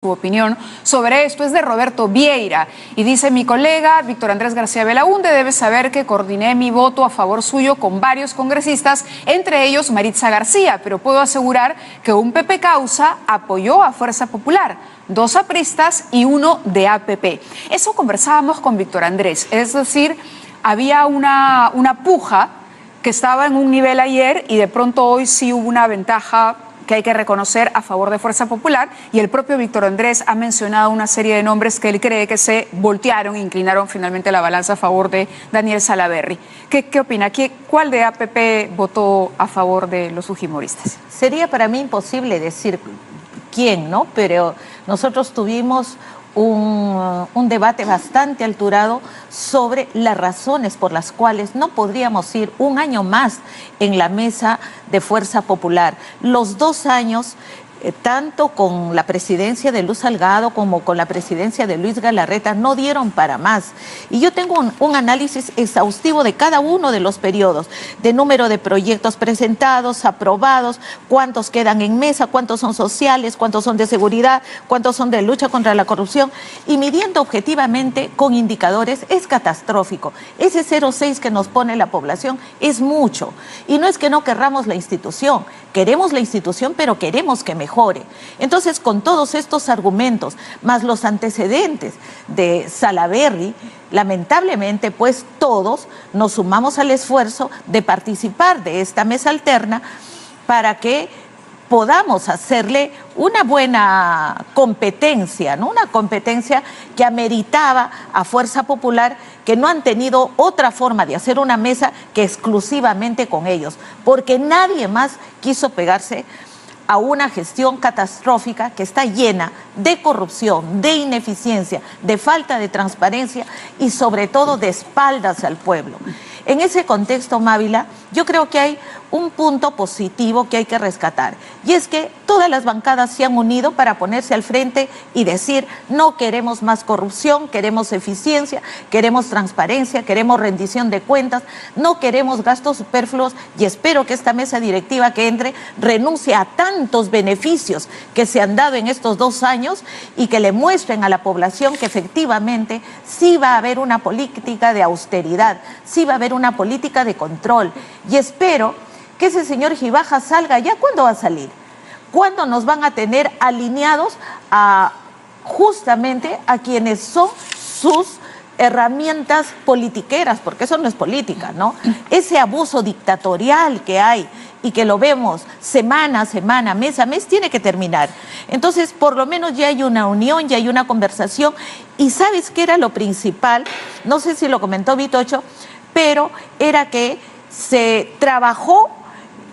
Su opinión sobre esto es de Roberto Vieira y dice: mi colega Víctor Andrés García Belaúnde debe saber que coordiné mi voto a favor suyo con varios congresistas, entre ellos Maritza García, pero puedo asegurar que un PP Causa apoyó a Fuerza Popular, 2 apristas y 1 de APP. Eso conversábamos con Víctor Andrés, es decir, había una puja que estaba en un nivel ayer y de pronto hoy sí hubo una ventaja que hay que reconocer a favor de Fuerza Popular, y el propio Víctor Andrés ha mencionado una serie de nombres que él cree que se voltearon e inclinaron finalmente la balanza a favor de Daniel Salaverry. ¿Qué opina? ¿Cuál de APP votó a favor de los fujimoristas? Sería para mí imposible decir quién, ¿no? Pero nosotros tuvimos un debate bastante alturado sobre las razones por las cuales no podríamos ir un año más en la mesa de Fuerza Popular. Los 2 años, tanto con la presidencia de Luz Salgado como con la presidencia de Luis Galarreta, no dieron para más. Y yo tengo un análisis exhaustivo de cada uno de los periodos, de número de proyectos presentados, aprobados, cuántos quedan en mesa, cuántos son sociales, cuántos son de seguridad, cuántos son de lucha contra la corrupción, y midiendo objetivamente con indicadores es catastrófico. Ese 0,6 que nos pone la población es mucho. Y no es que no querramos la institución, queremos la institución, pero queremos que mejore. Entonces, con todos estos argumentos, más los antecedentes de Salaverry, lamentablemente, pues todos nos sumamos al esfuerzo de participar de esta mesa alterna para que podamos hacerle una buena competencia, ¿no? Una competencia que ameritaba a Fuerza Popular, que no han tenido otra forma de hacer una mesa que exclusivamente con ellos, porque nadie más quiso pegarse a una gestión catastrófica que está llena de corrupción, de ineficiencia, de falta de transparencia y sobre todo de espaldas al pueblo. En ese contexto, Mávila, yo creo que hay un punto positivo que hay que rescatar, y es que todas las bancadas se han unido para ponerse al frente y decir: no queremos más corrupción, queremos eficiencia, queremos transparencia, queremos rendición de cuentas, no queremos gastos superfluos, y espero que esta mesa directiva que entre renuncie a tantos beneficios que se han dado en estos 2 años y que le muestren a la población que efectivamente sí va a haber una política de austeridad, sí va a haber una política de control, y espero que ese señor Gibaja salga ya. ¿Cuándo va a salir? ¿Cuándo nos van a tener alineados justamente a quienes son sus herramientas politiqueras? Porque eso no es política, ¿no? Ese abuso dictatorial que hay y que lo vemos semana a semana, mes a mes, tiene que terminar. Entonces, por lo menos ya hay una unión, ya hay una conversación. Y ¿sabes qué era lo principal? No sé si lo comentó Vitocho, pero era que se trabajó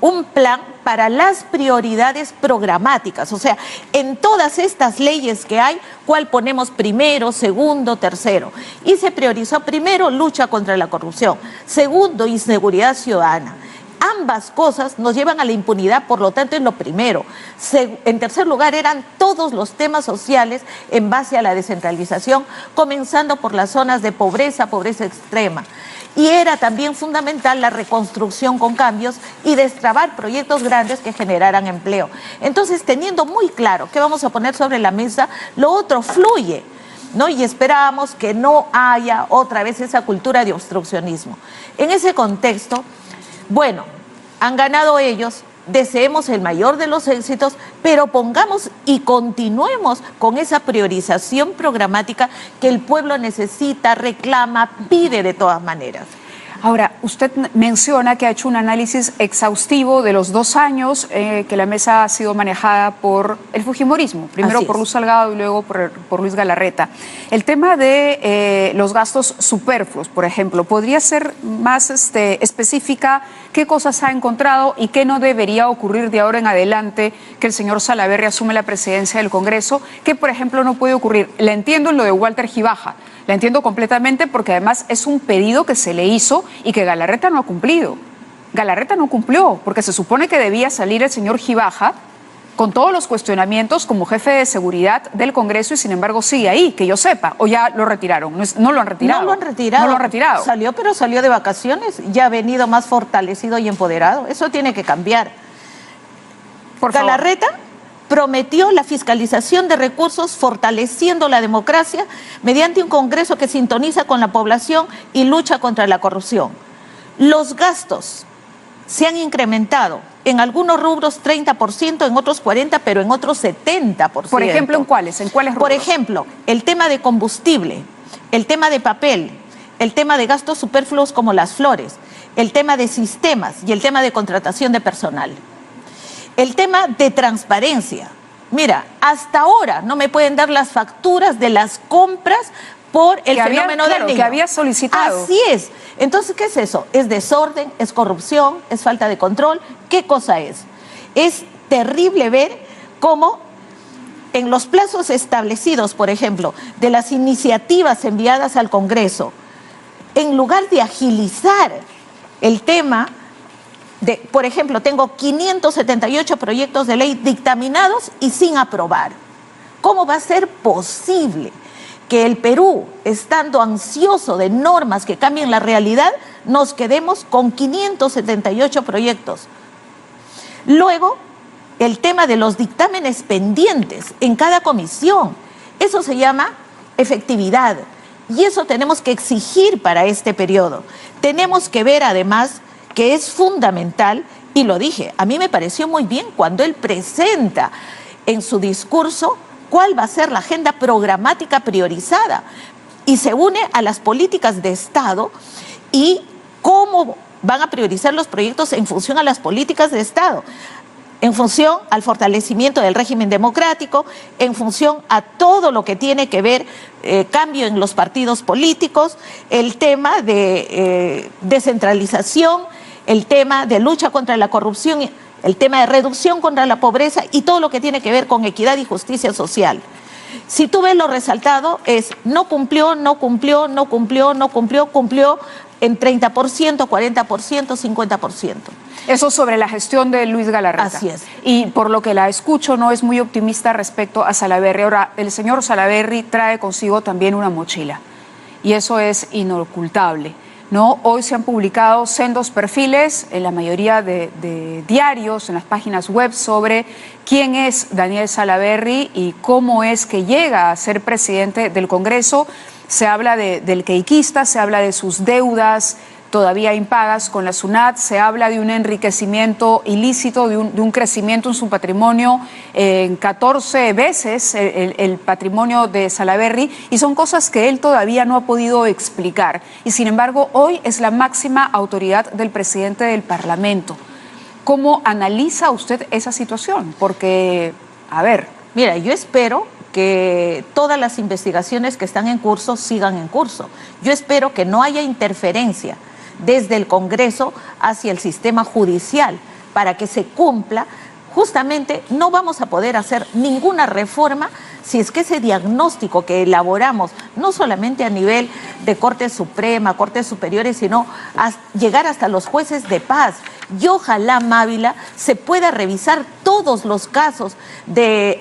un plan para las prioridades programáticas, o sea, en todas estas leyes que hay, ¿cuál ponemos primero, segundo, tercero? Y se priorizó primero lucha contra la corrupción, segundo, inseguridad ciudadana. Ambas cosas nos llevan a la impunidad, por lo tanto es lo primero. En tercer lugar, eran todos los temas sociales en base a la descentralización, comenzando por las zonas de pobreza, pobreza extrema. Y era también fundamental la reconstrucción con cambios y destrabar proyectos grandes que generaran empleo. Entonces, teniendo muy claro qué vamos a poner sobre la mesa, lo otro fluye, ¿no? Y esperamos que no haya otra vez esa cultura de obstruccionismo. En ese contexto, bueno, han ganado ellos, deseemos el mayor de los éxitos, pero pongamos y continuemos con esa priorización programática que el pueblo necesita, reclama, pide de todas maneras. Ahora, usted menciona que ha hecho un análisis exhaustivo de los 2 años que la mesa ha sido manejada por el fujimorismo, primero por Luz Salgado y luego por Luis Galarreta. El tema de los gastos superfluos, por ejemplo, ¿podría ser más específica qué cosas ha encontrado y qué no debería ocurrir de ahora en adelante que el señor Salaverry asume la presidencia del Congreso? ¿Qué, por ejemplo, no puede ocurrir? La entiendo en lo de Walter Gibaja, la entiendo completamente, porque además es un pedido que se le hizo y que Galarreta no ha cumplido. Galarreta no cumplió, porque se supone que debía salir el señor Gibaja con todos los cuestionamientos como jefe de seguridad del Congreso, y sin embargo sigue ahí, que yo sepa, o ya lo retiraron. No lo han retirado. No lo han retirado. No lo han retirado. Salió, pero salió de vacaciones, ya ha venido más fortalecido y empoderado. Eso tiene que cambiar. Por favor. Galarreta prometió la fiscalización de recursos, fortaleciendo la democracia mediante un Congreso que sintoniza con la población y lucha contra la corrupción. Los gastos se han incrementado, en algunos rubros 30%, en otros 40%, pero en otros 70%. Por ejemplo, ¿en cuáles? ¿En cuáles rubros? Por ejemplo, el tema de combustible, el tema de papel, el tema de gastos superfluos como las flores, el tema de sistemas y el tema de contratación de personal. El tema de transparencia. Mira, hasta ahora no me pueden dar las facturas de las compras por el fenómeno del Niño. Que había solicitado. Así es. Entonces, ¿qué es eso? ¿Es desorden? ¿Es corrupción? ¿Es falta de control? ¿Qué cosa es? Es terrible ver cómo en los plazos establecidos, por ejemplo, de las iniciativas enviadas al Congreso, en lugar de agilizar el tema de, por ejemplo, tengo 578 proyectos de ley dictaminados y sin aprobar. ¿Cómo va a ser posible que el Perú, estando ansioso de normas que cambien la realidad, nos quedemos con 578 proyectos? Luego, el tema de los dictámenes pendientes en cada comisión. Eso se llama efectividad. Y eso tenemos que exigir para este periodo. Tenemos que ver además que es fundamental, y lo dije, a mí me pareció muy bien cuando él presenta en su discurso cuál va a ser la agenda programática priorizada y se une a las políticas de Estado y cómo van a priorizar los proyectos en función a las políticas de Estado, en función al fortalecimiento del régimen democrático, en función a todo lo que tiene que ver cambio en los partidos políticos, el tema de descentralización, el tema de lucha contra la corrupción, el tema de reducción contra la pobreza y todo lo que tiene que ver con equidad y justicia social. Si tú ves lo resaltado es no cumplió, no cumplió, no cumplió, no cumplió, cumplió en 30%, 40%, 50%. Eso sobre la gestión de Luis Galarreta. Así es. Y por lo que la escucho, no es muy optimista respecto a Salaverry. Ahora, el señor Salaverry trae consigo también una mochila. Y eso es inocultable, ¿no? Hoy se han publicado sendos perfiles en la mayoría de diarios, en las páginas web, sobre quién es Daniel Salaverry y cómo es que llega a ser presidente del Congreso. Se habla del queiquista, se habla de sus deudas todavía impagas con la SUNAT, se habla de un enriquecimiento ilícito, de un crecimiento en su patrimonio en 14 veces el patrimonio de Salaverry, y son cosas que él todavía no ha podido explicar. Y sin embargo, hoy es la máxima autoridad del presidente del Parlamento. ¿Cómo analiza usted esa situación? Porque, a ver... Mira, yo espero que todas las investigaciones que están en curso sigan en curso. Yo espero que no haya interferencia desde el Congreso hacia el sistema judicial para que se cumpla. Justamente no vamos a poder hacer ninguna reforma si es que ese diagnóstico que elaboramos, no solamente a nivel de Corte Suprema, Cortes Superiores, sino llegar hasta los jueces de paz. Y ojalá, Mávila, se pueda revisar todos los casos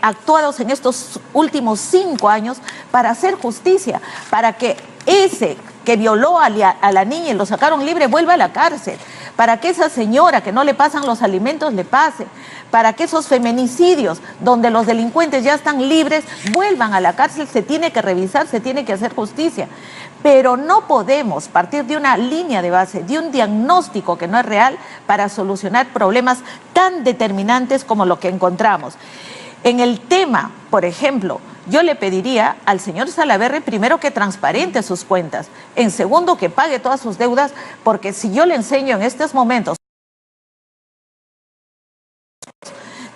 actuados en estos últimos 5 años para hacer justicia, para que ese que violó a la niña y lo sacaron libre vuelva a la cárcel, para que esa señora que no le pasan los alimentos le pase, para que esos feminicidios donde los delincuentes ya están libres vuelvan a la cárcel. Se tiene que revisar, se tiene que hacer justicia, pero no podemos partir de una línea de base, de un diagnóstico que no es real para solucionar problemas tan determinantes como lo que encontramos. En el tema, por ejemplo, yo le pediría al señor Salaverry primero que transparente sus cuentas, en segundo que pague todas sus deudas, porque si yo le enseño en estos momentos,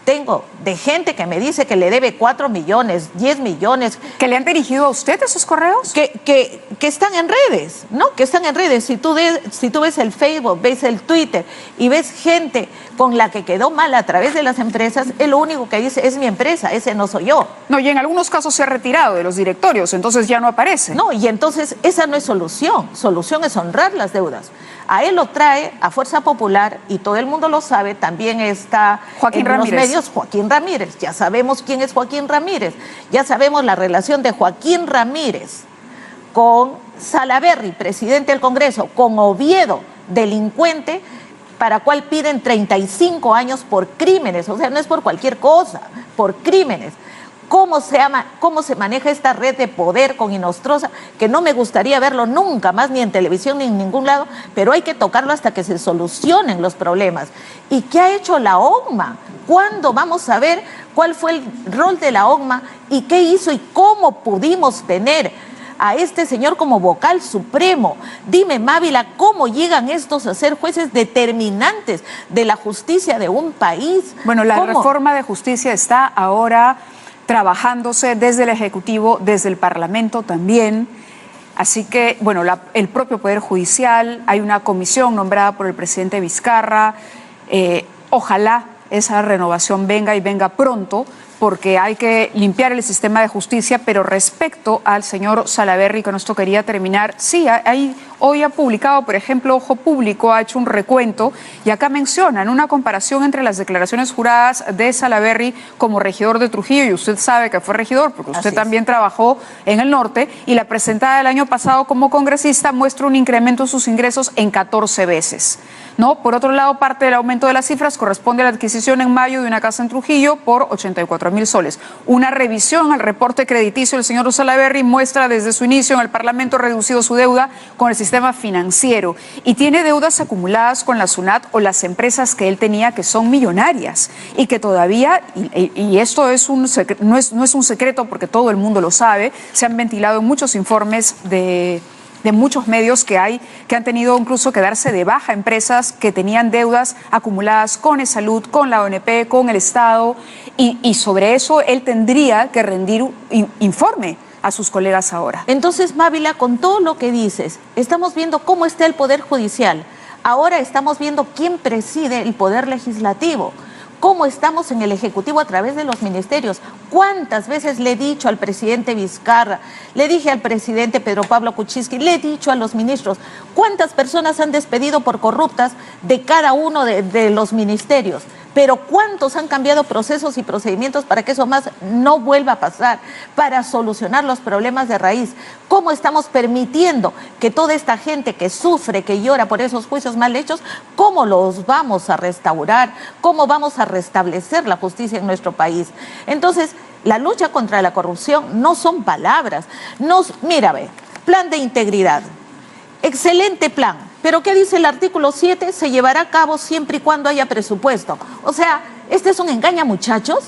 tengo de gente que me dice que le debe 4 millones, 10 millones. ¿Que le han dirigido a usted esos correos? Que están en redes, ¿no? Que están en redes. Si tú ves el Facebook, ves el Twitter y ves gente con la que quedó mal a través de las empresas, él lo único que dice es mi empresa, ese no soy yo. No, y en algunos casos se ha retirado de los directorios, entonces ya no aparece. No, y entonces esa no es solución. Solución es honrar las deudas. A él lo trae a Fuerza Popular y todo el mundo lo sabe, también está Joaquín en los Ramírez. medios Joaquín Ramírez. Ya sabemos quién es Joaquín Ramírez, ya sabemos la relación de Joaquín Ramírez con Salaverry, presidente del Congreso, con Oviedo, delincuente, para cual piden 35 años por crímenes, o sea, no es por cualquier cosa, por crímenes. ¿Cómo se maneja esta red de poder con Inostroza? Que no me gustaría verlo nunca más, ni en televisión ni en ningún lado, pero hay que tocarlo hasta que se solucionen los problemas. ¿Y qué ha hecho la ONMA? ¿Cuándo vamos a ver cuál fue el rol de la ONMA y qué hizo y cómo pudimos tener a este señor como vocal supremo? Dime, Mávila, ¿cómo llegan estos a ser jueces determinantes de la justicia de un país? Bueno, la reforma de justicia está ahora trabajándose desde el Ejecutivo, desde el Parlamento también. Así que, bueno, el propio Poder Judicial, hay una comisión nombrada por el presidente Vizcarra. Ojalá esa renovación venga y venga pronto, porque hay que limpiar el sistema de justicia. Pero respecto al señor Salaverry, con esto quería terminar, sí, hoy ha publicado, por ejemplo, Ojo Público ha hecho un recuento y acá mencionan una comparación entre las declaraciones juradas de Salaverry como regidor de Trujillo, y usted sabe que fue regidor porque usted también trabajó en el norte, y la presentada el año pasado como congresista muestra un incremento en sus ingresos en 14 veces. ¿No? Por otro lado, parte del aumento de las cifras corresponde a la adquisición en mayo de una casa en Trujillo por 84.000 soles. Una revisión al reporte crediticio del señor Salaverry muestra desde su inicio en el Parlamento reducido su deuda con el sistema financiero y tiene deudas acumuladas con la SUNAT o las empresas que él tenía, que son millonarias y que todavía, y esto no es un secreto porque todo el mundo lo sabe, se han ventilado en muchos informes de muchos medios que han tenido incluso que darse de baja empresas que tenían deudas acumuladas con Esalud, con la ONP, con el Estado, y sobre eso él tendría que rendir un informe a sus colegas ahora. Entonces, Mávila, con todo lo que dices, estamos viendo cómo está el Poder Judicial. Ahora estamos viendo quién preside el Poder Legislativo. Cómo estamos en el Ejecutivo a través de los ministerios. ¿Cuántas veces le he dicho al presidente Vizcarra, le dije al presidente Pedro Pablo Kuczynski, le he dicho a los ministros, cuántas personas han despedido por corruptas de cada uno de los ministerios? Pero ¿cuántos han cambiado procesos y procedimientos para que eso más no vuelva a pasar, para solucionar los problemas de raíz? ¿Cómo estamos permitiendo que toda esta gente que sufre, que llora por esos juicios mal hechos, cómo los vamos a restaurar? ¿Cómo vamos a restablecer la justicia en nuestro país? Entonces, la lucha contra la corrupción no son palabras. Mira, ve, plan de integridad. Excelente plan, pero ¿qué dice el artículo 7? Se llevará a cabo siempre y cuando haya presupuesto. O sea, ¿este es un engaño, muchachos?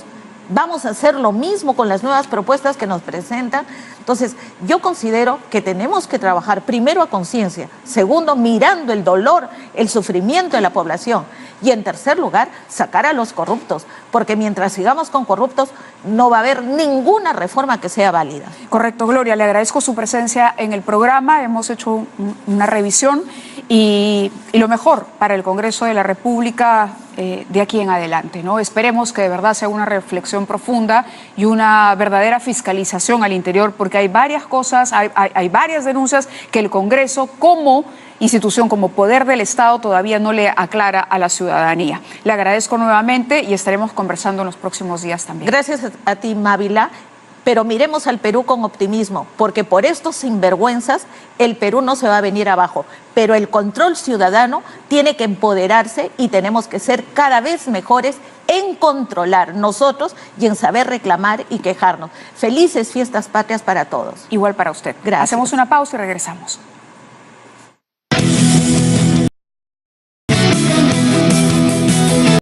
Vamos a hacer lo mismo con las nuevas propuestas que nos presentan. Entonces, yo considero que tenemos que trabajar primero a conciencia, segundo, mirando el dolor, el sufrimiento de la población, y en tercer lugar, sacar a los corruptos, porque mientras sigamos con corruptos no va a haber ninguna reforma que sea válida. Correcto, Gloria, le agradezco su presencia en el programa. Hemos hecho una revisión y lo mejor para el Congreso de la República de aquí en adelante, ¿no? Esperemos que de verdad sea una reflexión profunda y una verdadera fiscalización al interior, porque hay varias cosas, hay varias denuncias que el Congreso como institución, como poder del Estado, todavía no le aclara a la ciudadanía. Le agradezco nuevamente y estaremos conversando en los próximos días también. Gracias a ti, Mávila. Pero miremos al Perú con optimismo, porque por estos sinvergüenzas el Perú no se va a venir abajo. Pero el control ciudadano tiene que empoderarse y tenemos que ser cada vez mejores en controlar nosotros y en saber reclamar y quejarnos. Felices fiestas patrias para todos. Igual para usted. Gracias. Hacemos una pausa y regresamos.